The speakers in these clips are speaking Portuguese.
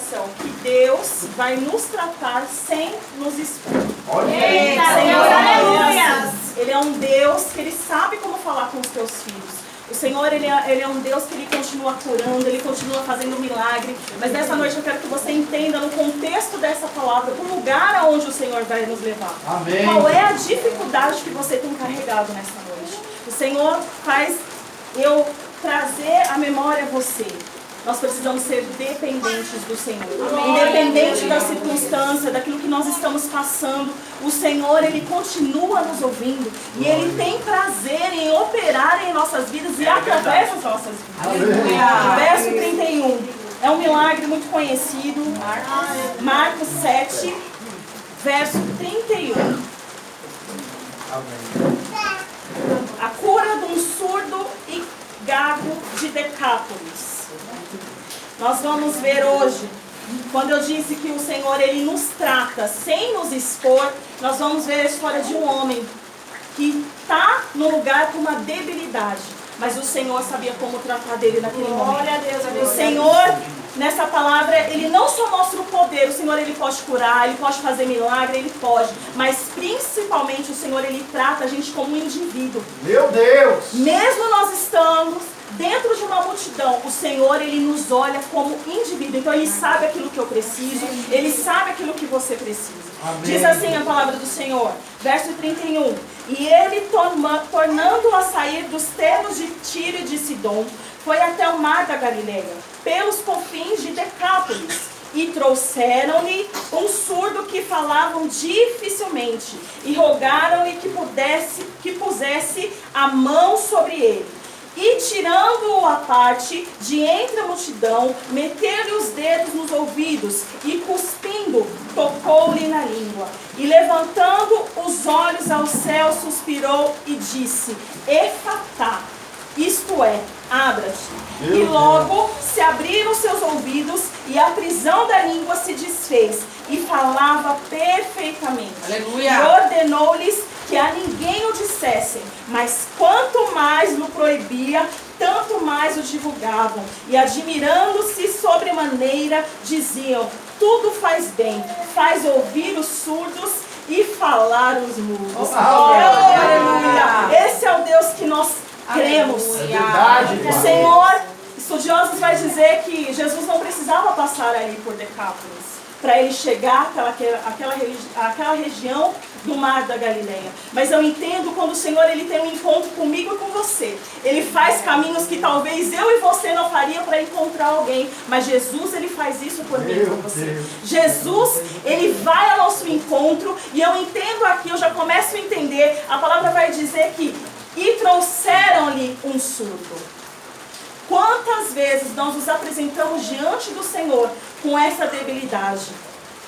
coração que Deus vai nos tratar sem nos expor. Eita, Senhor, aleluia! Ele é um Deus que Ele sabe como falar com os teus filhos. O Senhor, ele é um Deus que Ele continua curando, Ele continua fazendo milagre. Mas nessa noite eu quero que você entenda no contexto dessa palavra, o lugar aonde o Senhor vai nos levar. Amém. Qual é a dificuldade que você tem carregado nessa noite? O Senhor faz eu trazer à memória você. Nós precisamos ser dependentes do Senhor. Independente da circunstância, daquilo que nós estamos passando, o Senhor, Ele continua nos ouvindo. E Ele tem prazer em operar em nossas vidas e através das nossas vidas. Verso 31. É um milagre muito conhecido. Marcos 7, verso 31. A cura de um surdo e gago de Decápolis. Nós vamos ver hoje, quando eu disse que o Senhor, Ele nos trata sem nos expor, nós vamos ver a história de um homem que está no lugar com uma debilidade, mas o Senhor sabia como tratar dele naquele momento. Glória a Deus, O Senhor, nessa palavra, Ele não só mostra o poder, o Senhor, Ele pode curar, Ele pode fazer milagre, Ele pode, mas principalmente o Senhor, Ele trata a gente como um indivíduo. Meu Deus! Mesmo nós estamos dentro de uma multidão, o Senhor, Ele nos olha como indivíduo. Então Ele sabe aquilo que eu preciso, Ele sabe aquilo que você precisa. Amém. Diz assim a palavra do Senhor, verso 31. E Ele, tornando a sair dos termos de Tiro e de Sidom, foi até o mar da Galileia, pelos confins de Decápolis. E trouxeram-lhe um surdo que falavam dificilmente, e rogaram-lhe que pusesse a mão sobre ele. E tirando-o à parte, de entre a multidão, meteu-lhe os dedos nos ouvidos, e cuspindo, tocou-lhe na língua. E levantando os olhos ao céu, suspirou e disse, Efatá, isto é, abra-te. E logo se abriram seus ouvidos, e a prisão da língua se desfez, e falava perfeitamente. Aleluia. E ordenou-lhes que a ninguém o dissessem, mas quanto mais o proibia, tanto mais o divulgavam. E admirando-se sobremaneira, diziam, tudo faz bem, faz ouvir os surdos e falar os mudos. Aleluia! Esse é o Deus que nós cremos. É verdade, O Pai. Senhor, estudiosos vai dizer que Jesus não precisava passar ali por Decápolis para ele chegar àquela região do mar da Galileia. Mas eu entendo quando o Senhor, Ele tem um encontro comigo e com você. Ele faz caminhos que talvez eu e você não faria para encontrar alguém. Mas Jesus, Ele faz isso por mim e por você. Jesus, Ele vai ao nosso encontro. E eu entendo aqui, eu já começo a entender. A palavra vai dizer que e trouxeram-lhe um surdo. Quantas vezes nós nos apresentamos diante do Senhor com essa debilidade?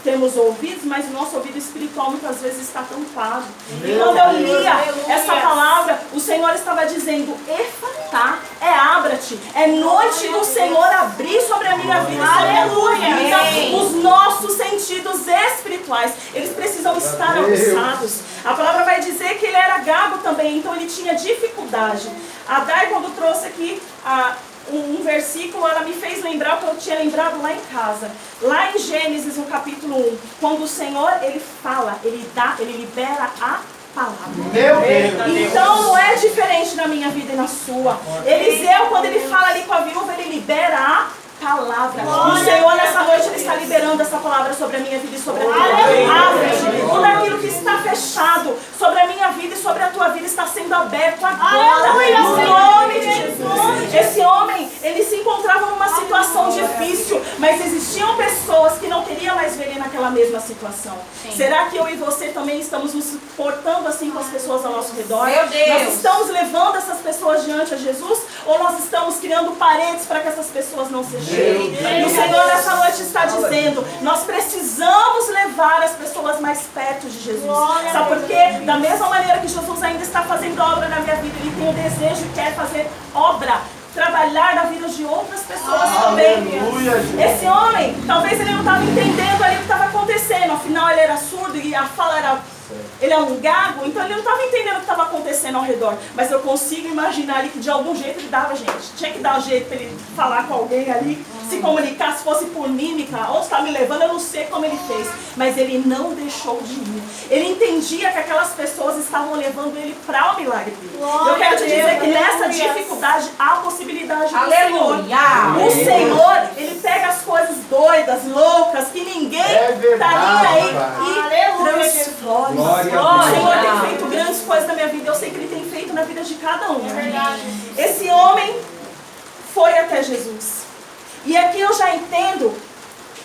Temos ouvidos, mas o nosso ouvido espiritual muitas vezes está tampado. E quando eu lia essa palavra, o Senhor estava dizendo, Efatá, é abra-te, é noite do Senhor abrir sobre a minha vida, sobre a tua vida, os nossos sentidos espirituais, eles precisam estar aguçados. A palavra vai dizer que ele era gago também, então ele tinha dificuldade. A Dai, quando trouxe aqui um versículo, ela me fez lembrar o que eu tinha lembrado lá em casa. Lá em Gênesis, no capítulo 1, quando o Senhor, Ele fala, Ele libera a palavra. Meu Deus. Então não é diferente na minha vida e na sua. Eliseu, quando ele fala ali com a viúva, ele libera a palavra. O Senhor nessa noite, Ele está liberando essa palavra sobre a minha vida e sobre a tua vida. Abre-te. Tudo aquilo que está fechado sobre a minha vida e sobre a tua vida está sendo aberto agora. No nome de Jesus. Esse homem, ele se encontrava numa situação difícil, mas existiam pessoas que não queriam mais ver ele naquela mesma situação. Será que eu e você também estamos nos portando assim com as pessoas ao nosso redor? Meu Deus. Nós estamos levando essas pessoas diante a Jesus? Ou nós estamos criando paredes para que essas pessoas não se cheguem? E o Senhor nessa noite está dizendo, nós precisamos levar as pessoas mais perto de Jesus. Sabe por quê? Da mesma maneira que Jesus ainda está fazendo obra na minha vida, Ele tem o desejo e quer fazer obra, trabalhar na vida de outras pessoas também. Esse homem, talvez ele não estava entendendo ali o que estava acontecendo. Afinal, ele era surdo e a fala era... Ele é um gago, então ele não estava entendendo o que estava acontecendo ao redor. Mas eu consigo imaginar ali que de algum jeito ele dava, gente. Tinha que dar um jeito para ele falar com alguém ali, se comunicar, se fosse por mímica, ou levando, eu não sei como ele fez, mas ele não deixou de ir. Ele entendia que aquelas pessoas estavam levando ele para o milagre dele. Eu quero te dizer que nessa dificuldade há possibilidade do Senhor. O Senhor, ele pega as coisas doidas, loucas, que ninguém está nem aí e transforma. O Senhor tem feito grandes coisas na minha vida, eu sei que ele tem feito na vida de cada um. Esse homem foi até Jesus. E aqui eu já entendo,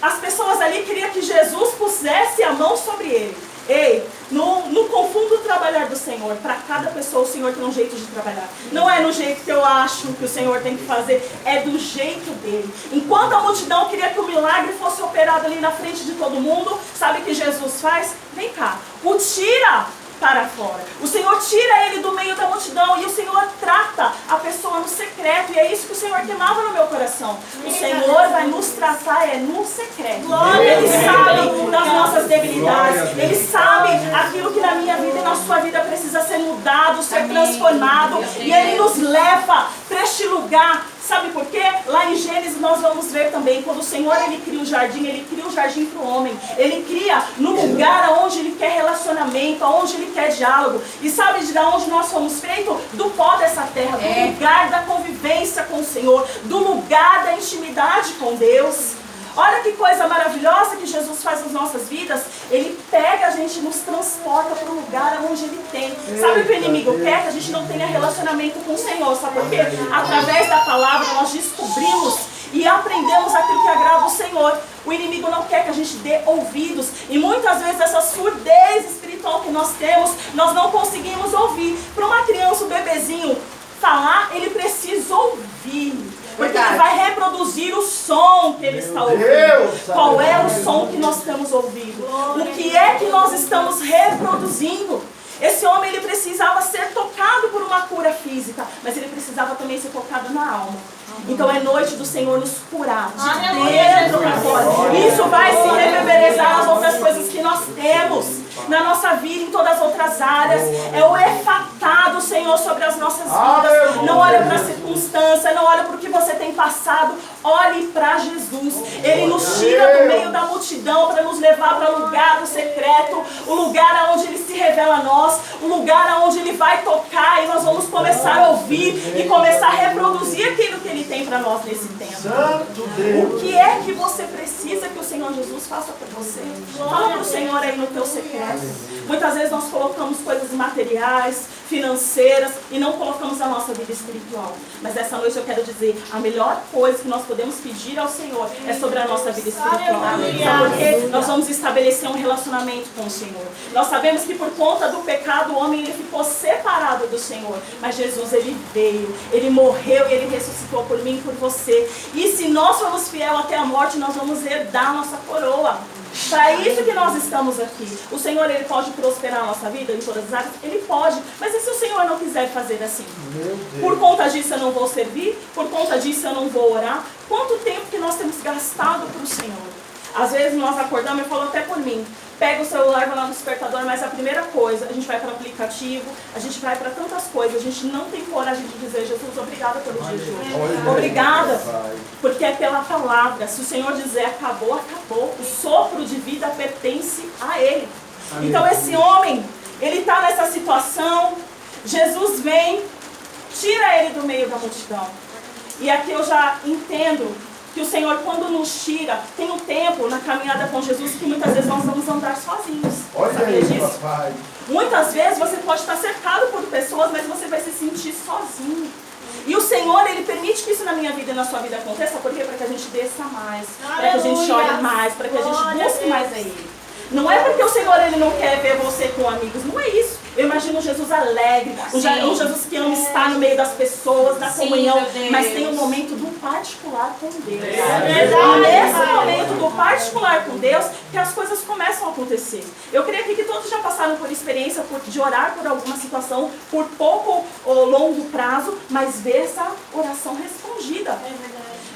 as pessoas ali queriam que Jesus pusesse a mão sobre ele. Ei, não confunda o trabalhar do Senhor. Para cada pessoa o Senhor tem um jeito de trabalhar. Não é no jeito que eu acho que o Senhor tem que fazer, é do jeito dele. Enquanto a multidão queria que o milagre fosse operado ali na frente de todo mundo, sabe o que Jesus faz? Vem cá, o tira para fora. O Senhor tira ele do meio da multidão e o Senhor trata a pessoa no secreto. E é isso que o Senhor queimava no meu coração. O Senhor vai nos tratar no secreto. Ele sabe das nossas debilidades. Ele sabe aquilo que na minha vida e na sua vida precisa ser mudado, ser transformado. E Ele nos leva para este lugar. Sabe por quê? Lá em Gênesis nós vamos ver também, quando o Senhor ele cria o jardim, ele cria o jardim para o homem. Ele cria no lugar onde ele quer relacionamento, onde ele quer diálogo. E sabe de onde nós fomos feitos? Do pó dessa terra, do lugar da convivência com o Senhor, do lugar da intimidade com Deus. Olha que coisa maravilhosa que Jesus faz nas nossas vidas. Ele pega a gente e nos transporta para o lugar onde Ele tem. Sabe o que o inimigo quer? Que a gente não tenha relacionamento com o Senhor. Sabe por quê? Através da palavra nós descobrimos e aprendemos aquilo que agrada o Senhor. O inimigo não quer que a gente dê ouvidos. E muitas vezes essa surdez espiritual que nós temos, nós não conseguimos ouvir. Para uma criança, um bebezinho, falar, ele precisa ouvir. Porque ele vai reproduzir o som que ele está ouvindo. Qual é o som que nós estamos ouvindo? O que é que nós estamos reproduzindo? Esse homem ele precisava ser tocado por uma cura física, mas ele precisava também ser tocado na alma. Então é noite do Senhor nos curar, de dentro para fora. Isso vai se reverberar nas outras coisas que nós temos na nossa vida, em todas as outras áreas. É o efatá do Senhor sobre as nossas vidas. Não olha para a circunstância, não olha para o que você tem passado. Olhe para Jesus. Ele nos tira do meio da multidão para nos levar para o lugar do secreto, o lugar onde Ele se revela a nós, o lugar onde Ele vai tocar e nós vamos começar a ouvir e começar a reproduzir aquilo que Ele tem para nós nesse tempo. O que é que você precisa que o Senhor Jesus faça para você? Fala para o Senhor aí no teu secreto. Muitas vezes nós colocamos coisas materiais, financeiras e não colocamos a nossa vida espiritual. Mas essa noite eu quero dizer, a melhor coisa que nós podemos pedir ao Senhor é sobre a nossa vida espiritual. Sabe por quê? Nós vamos estabelecer um relacionamento com o Senhor. Nós sabemos que por conta do pecado o homem ele ficou separado do Senhor. Mas Jesus ele veio, ele morreu e ele ressuscitou por mim e por você. E se nós formos fiéis até a morte, nós vamos herdar a nossa coroa. Para isso que nós estamos aqui. O Senhor ele pode prosperar a nossa vida em todas as áreas? Ele pode. Mas e se o Senhor não quiser fazer assim? Por conta disso eu não vou servir? Por conta disso eu não vou orar? Quanto tempo que nós temos gastado para o Senhor? Às vezes nós acordamos, eu falo até por mim, pega o celular, vai lá no despertador, mas a primeira coisa, a gente vai para o aplicativo, a gente vai para tantas coisas, a gente não tem coragem de dizer, Jesus, obrigada pelo dia de hoje. Obrigada, porque é pela palavra. Se o Senhor dizer acabou, acabou. O sopro de vida pertence a Ele. Então esse homem, ele está nessa situação, Jesus vem, tira ele do meio da multidão. E aqui eu já entendo que o Senhor, quando nos tira, tem um tempo na caminhada com Jesus que muitas vezes nós vamos andar sozinhos. Sabia disso? Muitas vezes você pode estar cercado por pessoas, mas você vai se sentir sozinho. E o Senhor, Ele permite que isso na minha vida e na sua vida aconteça, porque para que a gente desça mais, para que a gente olhe mais, para que a gente busque mais a Ele. Não é porque o Senhor ele não quer ver você com amigos, não é isso. Eu imagino um Jesus alegre, um Jesus que ama estar no meio das pessoas, da comunhão, mas tem um momento do particular com Deus. É nesse momento do particular com Deus que as coisas começam a acontecer. Eu creio aqui que todos já passaram por experiência de orar por alguma situação por pouco ou longo prazo, mas ver essa oração respondida.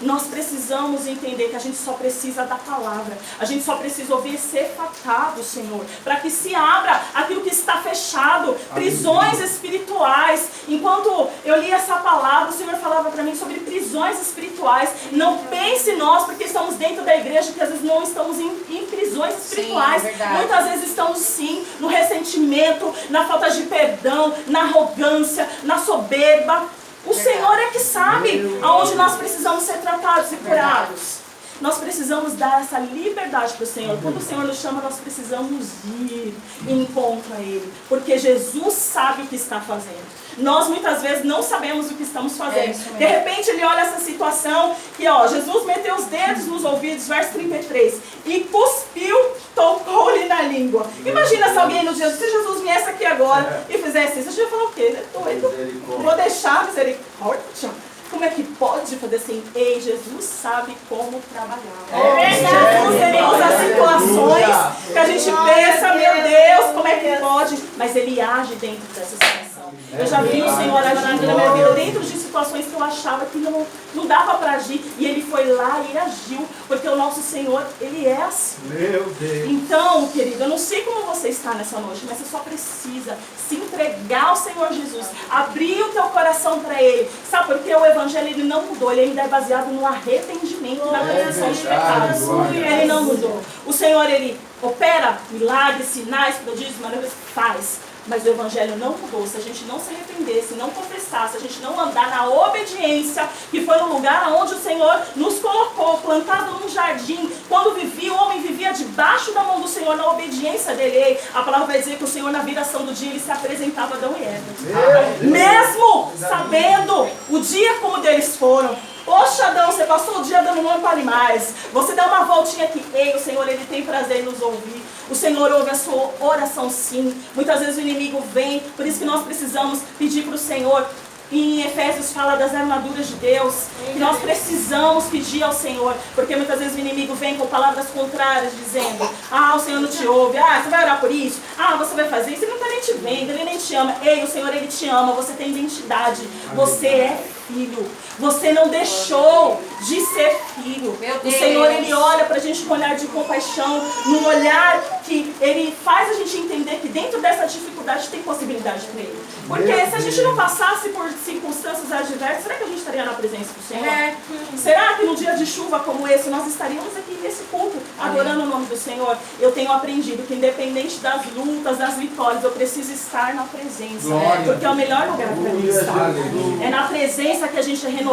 nós precisamos entender que a gente só precisa da palavra. A gente só precisa ouvir ser fatado, Senhor, para que se abra aquilo que está fechado, prisões espirituais. Enquanto eu li essa palavra, o Senhor falava para mim sobre prisões espirituais. Não pense nós, porque estamos dentro da igreja, que às vezes não estamos em prisões espirituais. Sim, é muitas vezes estamos sim no ressentimento, na falta de perdão, na arrogância, na soberba. O Senhor é que sabe aonde nós precisamos ser tratados e curados. Nós precisamos dar essa liberdade para o Senhor. Quando o Senhor nos chama, nós precisamos ir em encontro a Ele. Porque Jesus sabe o que está fazendo. Nós muitas vezes não sabemos o que estamos fazendo. De repente Ele olha essa situação que Jesus meteu os dedos nos ouvidos, verso 33, e cuspiu, tocou-lhe na língua. Imagina se alguém no dia, se Jesus viesse aqui agora e fizesse isso, a gente ia falar o quê? Ele é doido. Vou deixar a misericórdia. Como é que pode fazer assim? Ei, Jesus sabe como trabalhar. Jesus, Ele usa situações que a gente pensa, meu Deus, como é que pode? Mas Ele age dentro dessa situação. Eu já vi o Senhor agindo na minha vida dentro de situações que eu achava que não dava para agir. E Ele foi lá e agiu. Porque o nosso Senhor, Ele é assim. Meu Deus. Então, querido, eu não sei como você está nessa noite, mas você só precisa se entregar ao Senhor Jesus. Abrir o teu coração para Ele. Sabe por quê? O Evangelho ele não mudou. Ele ainda é baseado no arrependimento e na confissão de pecados. Ele não mudou. O Senhor, Ele opera milagres, sinais, prodígios, maravilhas, faz. Mas o Evangelho não mudou. Se a gente não se arrepender, se não confessar, se a gente não andar na obediência, que foi no lugar onde o Senhor nos colocou, plantado num jardim, quando vivia, o homem vivia debaixo da mão do Senhor, na obediência dele. A palavra vai dizer que o Senhor, na viração do dia, ele se apresentava a Adão e Eva. Mesmo sabendo o dia como deles foram. Poxa, Adão, você passou o dia dando nome para animais. Você dá uma voltinha aqui. Ei, o Senhor, Ele tem prazer em nos ouvir. O Senhor ouve a sua oração sim. Muitas vezes o inimigo vem. Por isso que nós precisamos pedir para o Senhor. Em Efésios fala das armaduras de Deus. Que nós precisamos pedir ao Senhor. Porque muitas vezes o inimigo vem com palavras contrárias, dizendo: ah, o Senhor não te ouve. Ah, você vai orar por isso. Ah, você vai fazer isso. Ele não está nem te vendo, Ele nem te ama. Ei, o Senhor, Ele te ama. Você tem identidade. Você é filho. Você não deixou de ser filho. O Senhor, Ele olha para a gente com um olhar de compaixão, num olhar que Ele faz a gente entender que dentro dessa dificuldade tem possibilidade para Ele. Porque se a gente não passasse por circunstâncias adversas, será que a gente estaria na presença do Senhor? Será que num dia de chuva como esse, nós estaríamos aqui nesse culto, adorando o nome do Senhor? Eu tenho aprendido que independente das lutas, das vitórias, eu preciso estar na presença. Porque é o melhor lugar para mim estar. É na presença que a gente é renovado.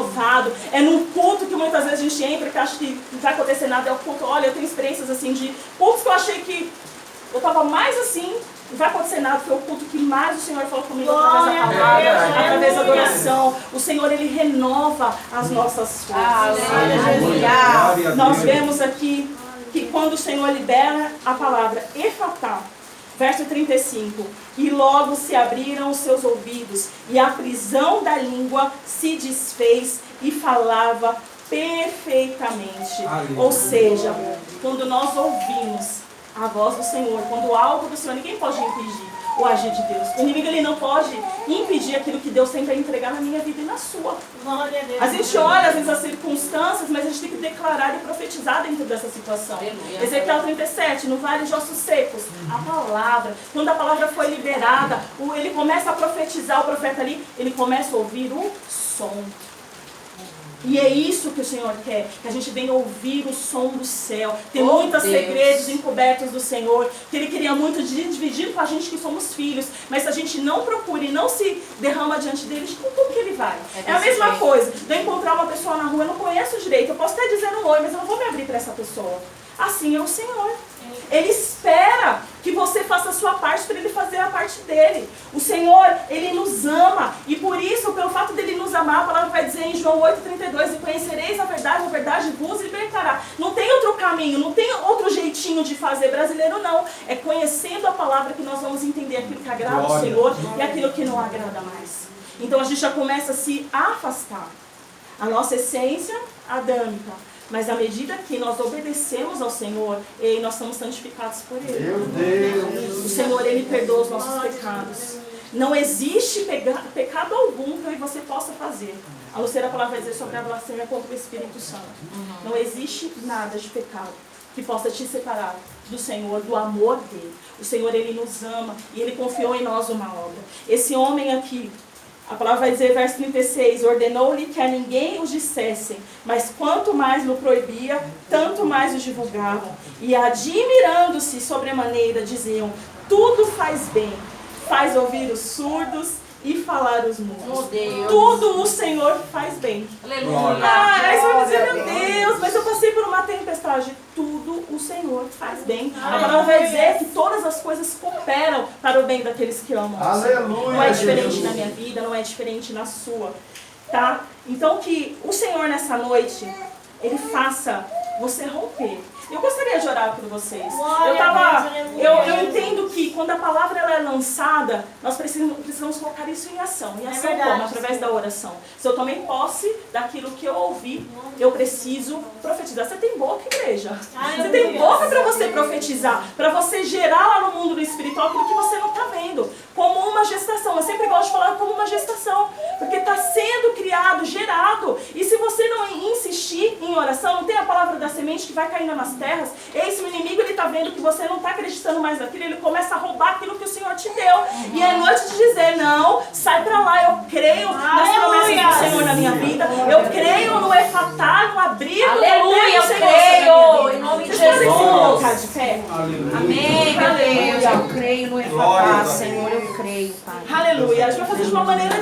É num culto que muitas vezes a gente entra, que acha que não vai acontecer nada. É o culto. Olha, eu tenho experiências assim de cultos que eu achei que eu estava mais assim, não vai acontecer nada. Foi o culto que mais o Senhor falou comigo através da palavra, através da adoração. O Senhor, Ele renova as nossas forças. Nós vemos aqui que quando o Senhor libera a palavra efatá, verso 35, e logo se abriram os seus ouvidos, e a prisão da língua se desfez, e falava perfeitamente. Ou seja, quando nós ouvimos a voz do Senhor, quando algo do Senhor, ninguém pode impedir o agir de Deus. O inimigo, ele não pode impedir aquilo que Deus tem para entregar na minha vida e na sua. A gente olha às vezes as circunstâncias, mas a gente tem que declarar e profetizar dentro dessa situação. Ezequiel 37, no vale de ossos secos, a palavra, quando a palavra foi liberada, ele começa a profetizar, o profeta ali, ele começa a ouvir o som. E é isso que o Senhor quer, que a gente venha ouvir o som do céu. Tem muitos segredos encobertos do Senhor, que Ele queria muito dividir com a gente que somos filhos. Mas se a gente não procura e não se derrama diante dele, como que Ele vai? É a mesma coisa, de eu encontrar uma pessoa na rua, eu não conheço direito, eu posso até dizer um oi, mas eu não vou me abrir para essa pessoa. Assim é o Senhor. Ele espera que você faça a sua parte para Ele fazer a parte dele. O Senhor, Ele nos ama. E por isso, pelo fato dEle nos amar, a palavra vai dizer em João 8,32, e conhecereis a verdade vos libertará. Não tem outro caminho, não tem outro jeitinho de fazer. Brasileiro não. É conhecendo a palavra que nós vamos entender aquilo que agrada ao Senhor e aquilo que não agrada mais. Então a gente já começa a se afastar. A nossa essência adâmica. Mas à medida que nós obedecemos ao Senhor, nós somos santificados por Ele. Meu Deus. O Senhor, Ele perdoa os nossos pecados. Não existe pecado algum que eu e você possa fazer, a não ser a palavra vai dizer sobre a blasfêmia contra o Espírito Santo. Não existe nada de pecado que possa te separar do Senhor, do amor dele. O Senhor, ele nos ama e ele confiou em nós uma obra. Esse homem aqui, a palavra vai dizer, verso 36, ordenou-lhe que a ninguém os dissessem, mas quanto mais o proibia, tanto mais os divulgavam. E admirando-se sobremaneira, diziam, tudo faz bem, faz ouvir os surdos e falar os mudos. Tudo o Senhor faz bem. Aleluia. Aí você vai dizer, meu Deus, mas eu passei por uma tempestade. Tudo o Senhor faz bem. A palavra vai dizer que todas as coisas cooperam para o bem daqueles que amam. Aleluia. Não é diferente na minha vida, não é diferente na sua. Tá? Então que o Senhor nessa noite, ele faça você romper. Eu gostaria de orar por vocês. Eu entendo que quando a palavra ela é lançada, nós precisamos colocar isso em ação. Em ação como? Através da oração. Se eu tomei posse daquilo que eu ouvi, eu preciso profetizar. Você tem boca, igreja. Você tem boca para você profetizar. Para você gerar lá no mundo do espiritual aquilo que você não está vendo. Como uma gestação. Eu sempre gosto de falar como uma gestação. Porque está sendo criado, gerado. E se você não insistir em oração, não tem a palavra da semente que vai caindo nas terras. Esse inimigo, ele está vendo que você não está acreditando mais naquilo. Ele começa a roubar aquilo que o Senhor te deu. E é noite de dizer, não, sai pra lá. Eu creio nas promessas do Senhor na minha vida. Eu creio no efatá, no abrigo. Aleluia, eu creio. Em nome de Jesus. Colocar de pé. Amém, meu Deus. Eu creio no efatá, Senhor. Eu creio, Pai. Aleluia. A gente vai fazer de uma maneira